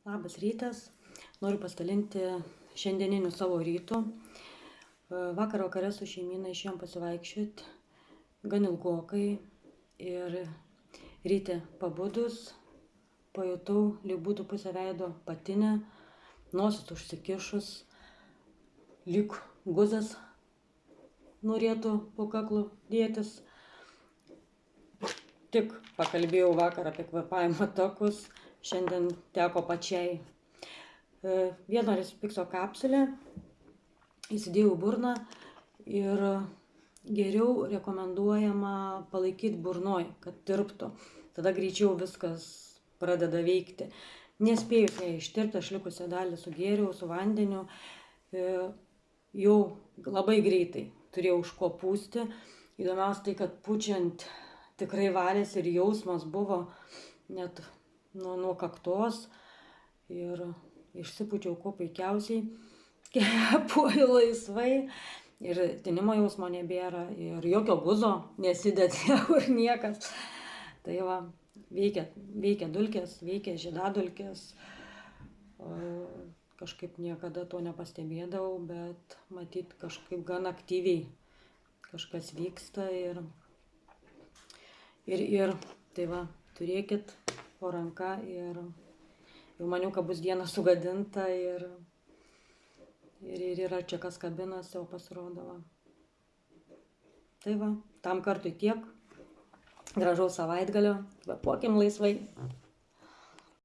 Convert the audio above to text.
Labas rytas. Noriu pasidalinti šiandieniniu savo rytu. Vakar vakare su šeimyna išėjom pasivaikščioti, gan ilgokai, ir ryte pabudus pajutau, lyg būtų pusę veido patinę, nosis užsikišus, lyg guzas norėtų po kaklu dėtis. Tik pakalbėjau vakar apie kvėpavimo takus, šiandien teko pačiai. Vieno Respiksio kapsulę įsidėjau burną ir geriau rekomenduojama palaikyti burnoj, kad tirptų. Tada greičiau viskas pradeda veikti. Nespėjus ją ištirti, aš likusią dalį sugėriau su vandeniu. Jau labai greitai turėjau už ko pūsti. Įdomiausia tai, kad pučiant tikrai valėsi ir jausmas buvo net nuo kaktos. Ir išsipūčiau kuo puikiausiai, kvėpuoju laisvai ir tinimo jausmo nebėra ir jokio guzo nesidedė kur niekas. Tai va, veikia dulkės, veikia žiedadulkės. Kažkaip niekada to nepastebėdavau, bet matyt kažkaip gan aktyviai kažkas vyksta ir tai va, turėkit po ranka ir jau maniau, kad bus diena sugadinta ir yra čia kas kabinasi, o pasirodo va. Tai va, tam kartui tiek. Gražaus savaitgalio, kvėpuokim laisvai.